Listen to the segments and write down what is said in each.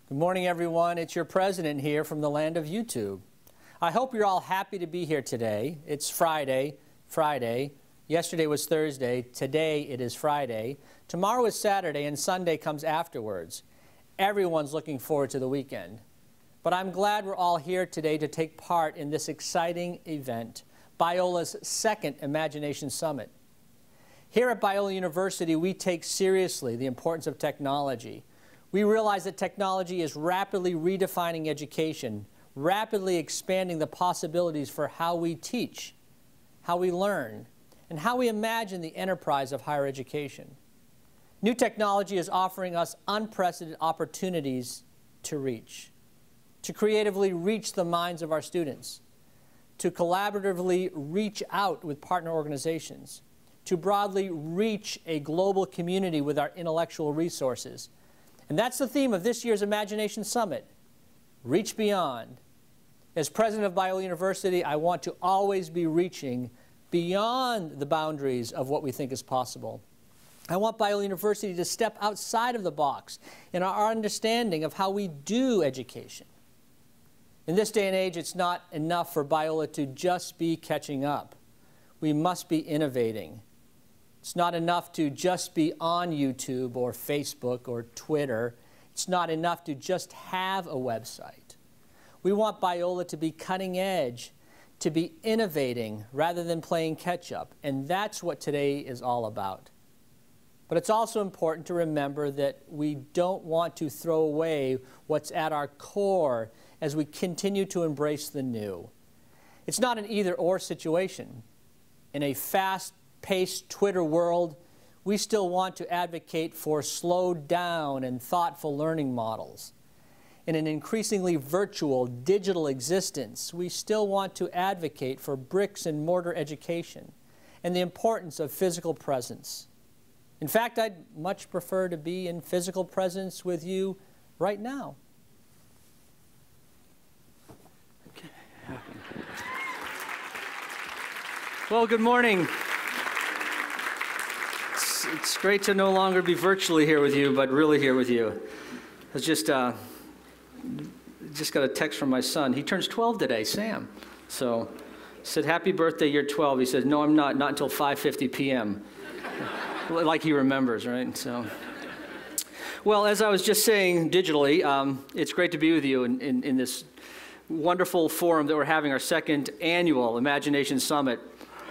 Good morning, everyone. It's your president here from the land of YouTube. I hope you're all happy to be here today. It's Friday. Yesterday was Thursday. Today it is Friday. Tomorrow is Saturday, and Sunday comes afterwards. Everyone's looking forward to the weekend. But I'm glad we're all here today to take part in this exciting event, Biola's second Imagination Summit. Here at Biola University, we take seriously the importance of technology. We realize that technology is rapidly redefining education, rapidly expanding the possibilities for how we teach, how we learn, and how we imagine the enterprise of higher education. New technology is offering us unprecedented opportunities to reach, to creatively reach the minds of our students, to collaboratively reach out with partner organizations, to broadly reach a global community with our intellectual resources. And that's the theme of this year's Imagination Summit, Reach Beyond. As president of Biola University, I want to always be reaching beyond the boundaries of what we think is possible. I want Biola University to step outside of the box in our understanding of how we do education. In this day and age, it's not enough for Biola to just be catching up. We must be innovating. It's not enough to just be on YouTube or Facebook or Twitter. It's not enough to just have a website. We want Biola to be cutting edge, to be innovating rather than playing catch up. And that's what today is all about. But it's also important to remember that we don't want to throw away what's at our core as we continue to embrace the new. It's not an either-or situation. In a fast-paced Twitter world, we still want to advocate for slowed down and thoughtful learning models. In an increasingly virtual, digital existence, we still want to advocate for bricks and mortar education and the importance of physical presence. In fact, I'd much prefer to be in physical presence with you right now. Okay. Well, good morning. It's great to no longer be virtually here with you, but really here with you. I was just got a text from my son. He turns 12 today, Sam. So I said, happy birthday, you're 12. He says, no, I'm not until 5:50 p.m. Like he remembers, right? So, well, as I was just saying digitally, it's great to be with you in this wonderful forum that we're having, our second annual Imagination Summit.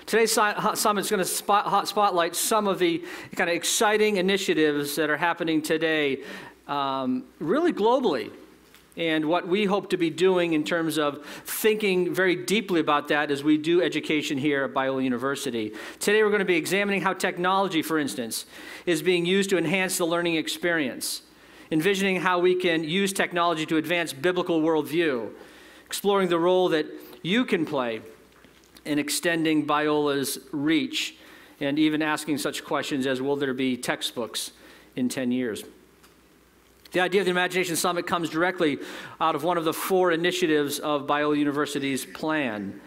Today's summit is going to spotlight some of the kind of exciting initiatives that are happening today, really globally, and what we hope to be doing in terms of thinking very deeply about that as we do education here at Biola University. Today we're going to be examining how technology, for instance, is being used to enhance the learning experience, envisioning how we can use technology to advance biblical worldview, exploring the role that you can play in extending Biola's reach, and even asking such questions as, will there be textbooks in 10 years? The idea of the Imagination Summit comes directly out of one of the 4 initiatives of Biola University's plan,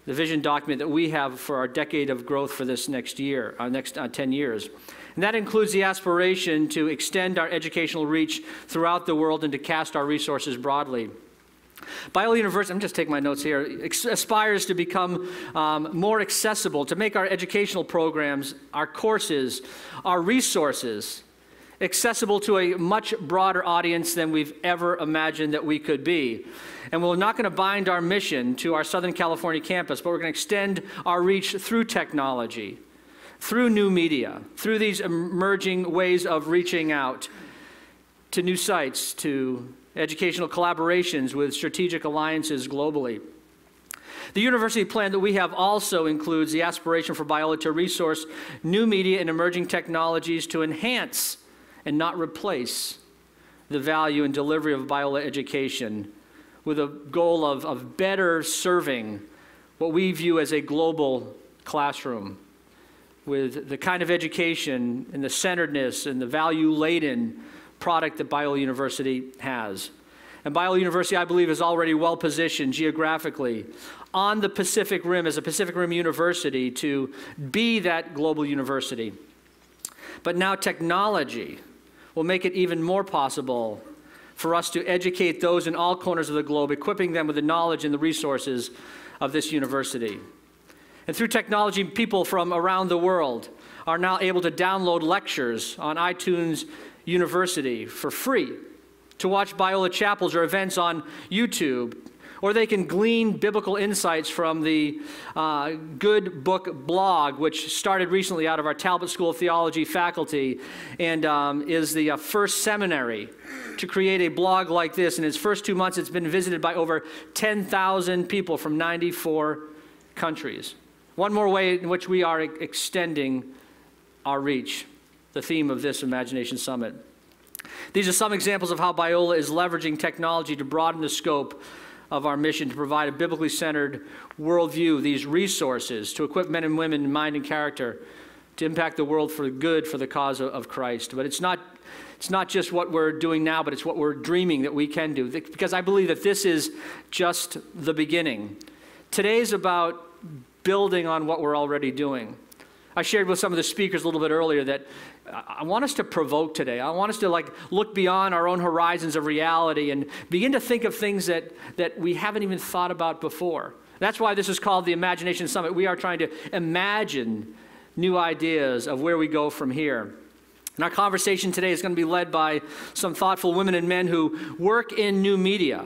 the vision document that we have for our decade of growth for this next year, our next 10 years. And that includes the aspiration to extend our educational reach throughout the world and to cast our resources broadly. Biola University, I'm just taking my notes here, aspires to become more accessible, to make our educational programs, our courses, our resources accessible to a much broader audience than we've ever imagined that we could be. And we're not going to bind our mission to our Southern California campus, but we're going to extend our reach through technology, through new media, through these emerging ways of reaching out to new sites, to educational collaborations with strategic alliances globally. The university plan that we have also includes the aspiration for Biola to resource new media and emerging technologies to enhance and not replace the value and delivery of Biola education, with a goal of better serving what we view as a global classroom, with the kind of education and the centeredness and the value-laden product that Biola University has. And Biola University, I believe, is already well positioned geographically on the Pacific Rim as a Pacific Rim university to be that global university. But now technology will make it even more possible for us to educate those in all corners of the globe, equipping them with the knowledge and the resources of this university. And through technology, people from around the world are now able to download lectures on iTunes University for free, to watch Biola chapels or events on YouTube, or they can glean biblical insights from the Good Book blog, which started recently out of our Talbot School of Theology faculty and is the first seminary to create a blog like this. In its first 2 months, it's been visited by over 10,000 people from 94 countries. One more way in which we are extending our reach, the theme of this Imagination Summit. These are some examples of how Biola is leveraging technology to broaden the scope of our mission to provide a biblically centered worldview, these resources to equip men and women in mind and character to impact the world for good for the cause of Christ. But it's not just what we're doing now, but it's what we're dreaming that we can do, because I believe that this is just the beginning. Today's about building on what we're already doing. I shared with some of the speakers a little bit earlier that I want us to provoke today. I want us to look beyond our own horizons of reality and begin to think of things that we haven't even thought about before. That's why this is called the Imagination Summit. We are trying to imagine new ideas of where we go from here. And our conversation today is going to be led by some thoughtful women and men who work in new media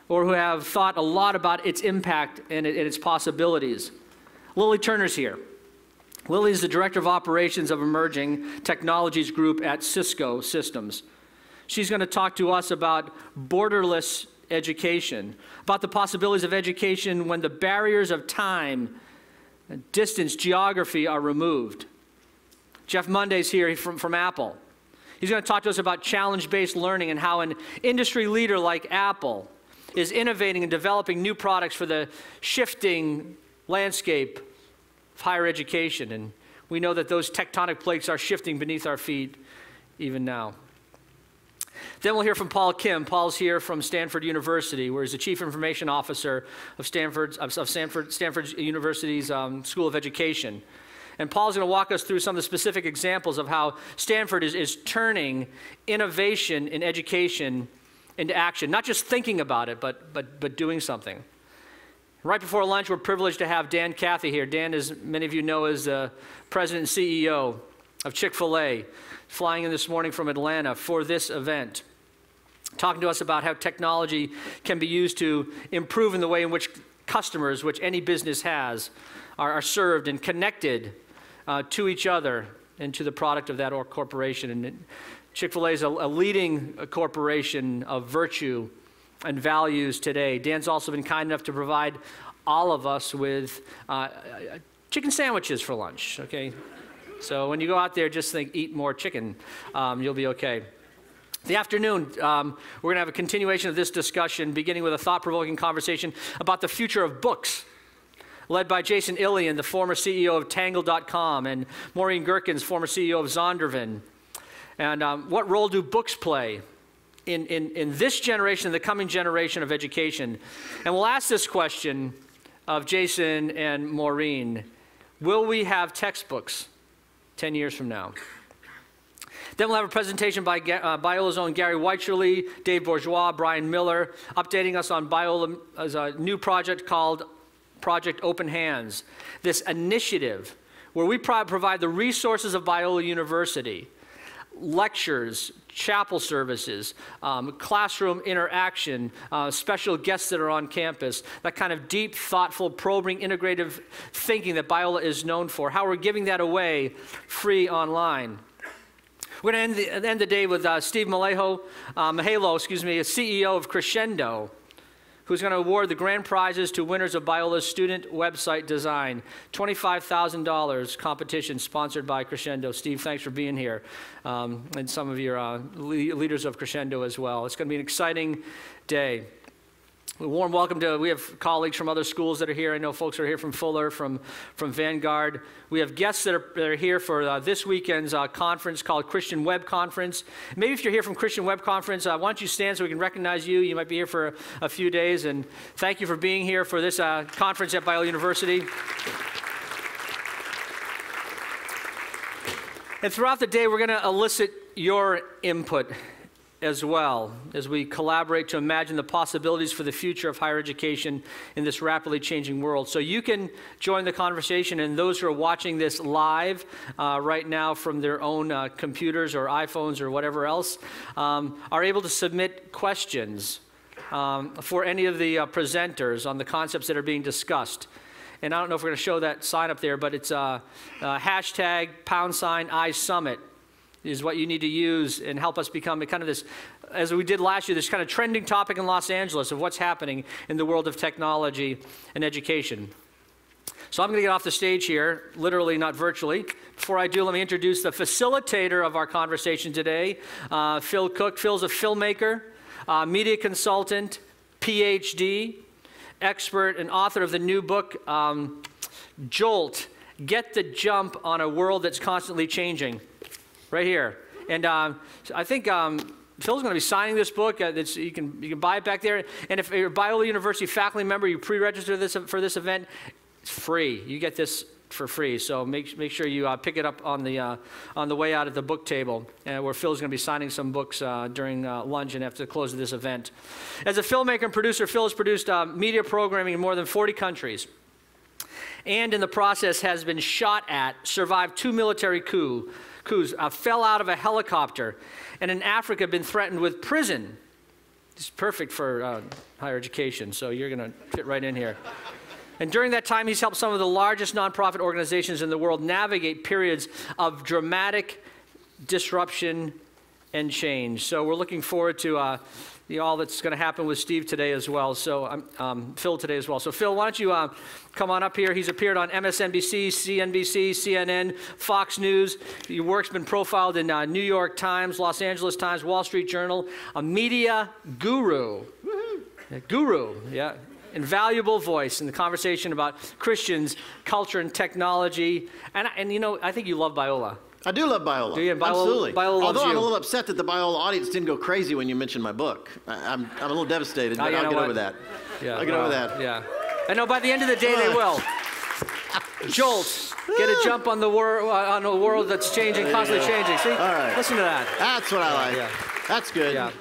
or who have thought a lot about its impact and its possibilities. Lily Turner's here. Lily is the Director of Operations of Emerging Technologies Group at Cisco Systems. She's going to talk to us about borderless education, about the possibilities of education when the barriers of time, distance, geography are removed. Jeff Monday's here from Apple. He's going to talk to us about challenge-based learning and how an industry leader like Apple is innovating and developing new products for the shifting landscape of higher education, and we know that those tectonic plates are shifting beneath our feet even now. Then we'll hear from Paul Kim. Paul's here from Stanford University, where he's the Chief Information Officer of Stanford University's School of Education. And Paul's going to walk us through some of the specific examples of how Stanford is turning innovation in education into action, not just thinking about it, but doing something. Right before lunch, we're privileged to have Dan Cathy here. Dan, as many of you know, is the President and CEO of Chick-fil-A, flying in this morning from Atlanta for this event, talking to us about how technology can be used to improve in the way in which customers, which any business has, are served and connected to each other and to the product of that corporation. And Chick-fil-A is a leading corporation of virtue and values today. Dan's also been kind enough to provide all of us with chicken sandwiches for lunch, okay? So when you go out there, just think, eat more chicken. You'll be okay. The afternoon, we're going to have a continuation of this discussion, beginning with a thought-provoking conversation about the future of books, led by Jason Ilian, the former CEO of Tangle.com, and Maureen Gherkins, former CEO of Zondervan. And what role do books play in this generation, the coming generation of education? And we'll ask this question of Jason and Maureen: will we have textbooks 10 years from now? Then we'll have a presentation by Biola's own Gary Weicherly, Dave Bourgeois, Brian Miller, updating us on Biola's new project called Project Open Hands. This initiative where we provide the resources of Biola University, lectures, chapel services, classroom interaction, special guests that are on campus, that kind of deep, thoughtful, probing, integrative thinking that Biola is known for, how we're giving that away free online. We're going to end the day with Steve Mahalo, CEO of Crescendo, who's going to award the grand prizes to winners of Biola's student website design. $25,000 competition sponsored by Crescendo. Steve, thanks for being here. And some of your leaders of Crescendo as well. It's going to be an exciting day. A warm welcome to, we have colleagues from other schools that are here. I know folks are here from Fuller, from Vanguard. We have guests that are here for this weekend's conference called Christian Web Conference. Maybe if you're here from Christian Web Conference, why don't you stand so we can recognize you? You might be here for a few days, and thank you for being here for this conference at Biola University. And throughout the day, we're going to elicit your input as well as we collaborate to imagine the possibilities for the future of higher education in this rapidly changing world. So you can join the conversation, and those who are watching this live right now from their own computers or iPhones or whatever else are able to submit questions for any of the presenters on the concepts that are being discussed. And I don't know if we're going to show that sign up there, but it's hashtag #iSummit is what you need to use and help us become kind of this, as we did last year, this kind of trending topic in Los Angeles of what's happening in the world of technology and education. So I'm going to get off the stage here, literally, not virtually. Before I do, let me introduce the facilitator of our conversation today, Phil Cook. Phil's a filmmaker, media consultant, PhD, expert, and author of the new book, Jolt, Get the Jump on a World That's Constantly Changing. Right here. And I think Phil's going to be signing this book. You can buy it back there. And if you're a Biola University faculty member, you pre-register for this event, it's free. You get this for free. So make sure you pick it up on the way out at the book table, where Phil's going to be signing some books during lunch and after the close of this event. As a filmmaker and producer, Phil has produced media programming in more than 40 countries. And in the process has been shot at, survived 2 military coups, fell out of a helicopter, and in Africa been threatened with prison. It's perfect for higher education, so you're going to fit right in here. And during that time, he's helped some of the largest nonprofit organizations in the world navigate periods of dramatic disruption and change. So we're looking forward to all that's going to happen with Steve today as well. So Phil today as well. So Phil, why don't you come on up here? He's appeared on MSNBC, CNBC, CNN, Fox News. Your work's been profiled in New York Times, Los Angeles Times, Wall Street Journal. A media guru. Guru, yeah. Invaluable voice in the conversation about Christians, culture, and technology. And you know, I think you love Biola. I do love Biola. Do you? Absolutely. Biola loves Although I'm you. a little upset that the Biola audience didn't go crazy when you mentioned my book. I'm a little devastated, but I'll get over that. Yeah, I'll get over that. Yeah. I know by the end of the day they will. Jolt, get a jump on the on a world that's changing, constantly changing. See? All right. Listen to that. That's what I like. Yeah. That's good. Yeah.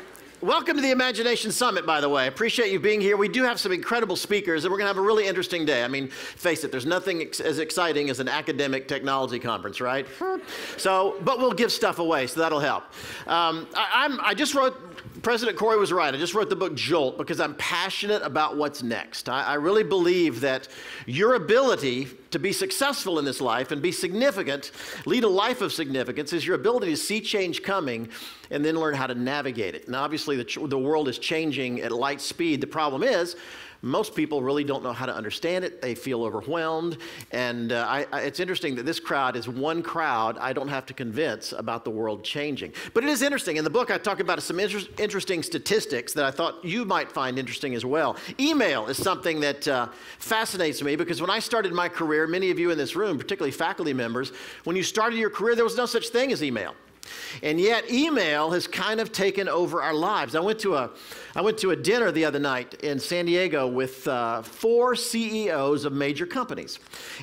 Welcome to the Imagination Summit, by the way. Appreciate you being here. We do have some incredible speakers, and we're going to have a really interesting day. I mean, face it, there's nothing as exciting as an academic technology conference, right? But we'll give stuff away, so that'll help. I just wrote, President Corey was right. I just wrote the book Jolt because I'm passionate about what's next. I really believe that your ability to be successful in this life and be significant, lead a life of significance, is your ability to see change coming and then learn how to navigate it. Now, obviously, the world is changing at light speed. The problem is, most people really don't know how to understand it. They feel overwhelmed. And it's interesting that this crowd is one crowd I don't have to convince about the world changing. But it is interesting. In the book, I talk about some interesting statistics that I thought you might find interesting as well. Email is something that fascinates me because when I started my career, many of you in this room, particularly faculty members, when you started your career, there was no such thing as email. And yet email has kind of taken over our lives. I went to a dinner the other night in San Diego with 4 CEOs of major companies.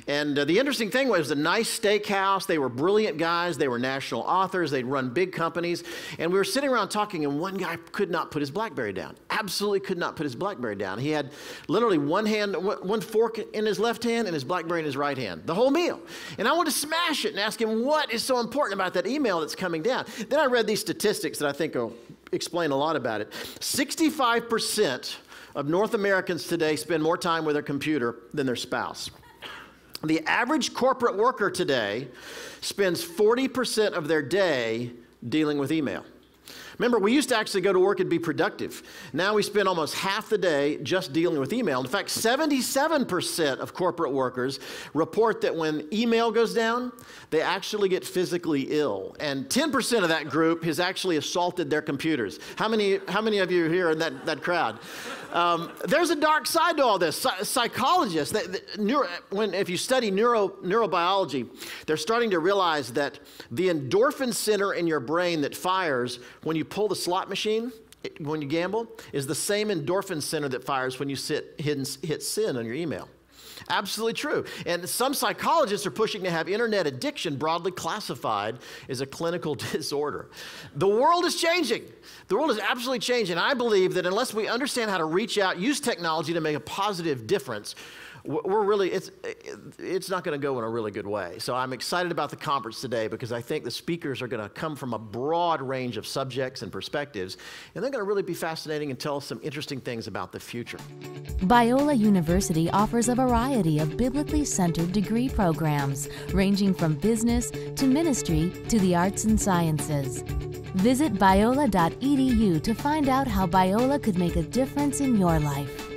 And the interesting thing was a nice steakhouse. They were brilliant guys. They were national authors. They'd run big companies. And we were sitting around talking, and one guy could not put his BlackBerry down. Absolutely could not put his BlackBerry down. He had literally one fork in his left hand and his BlackBerry in his right hand, the whole meal. And I wanted to smash it and ask him, what is so important about that email that's coming down? Then I read these statistics that I think will explain a lot about it. 65% of North Americans today spend more time with their computer than their spouse. The average corporate worker today spends 40% of their day dealing with email. Remember, we used to actually go to work and be productive. Now we spend almost half the day just dealing with email. In fact, 77% of corporate workers report that when email goes down, they actually get physically ill. And 10% of that group has actually assaulted their computers. How many of you are here in that crowd? There's a dark side to all this. Psychologists, if you study neurobiology, they're starting to realize that the endorphin center in your brain that fires when you pull the slot machine, when you gamble, is the same endorphin center that fires when you hit send on your email. Absolutely true. And some psychologists are pushing to have internet addiction broadly classified as a clinical disorder. The world is changing. The world is absolutely changing. I believe that unless we understand how to reach out, use technology to make a positive difference, it's not going to go in a really good way. So I'm excited about the conference today because I think the speakers are going to come from a broad range of subjects and perspectives, and they're going to really be fascinating and tell us some interesting things about the future. Biola University offers a variety of biblically centered degree programs, ranging from business to ministry to the arts and sciences. Visit biola.edu to find out how Biola could make a difference in your life.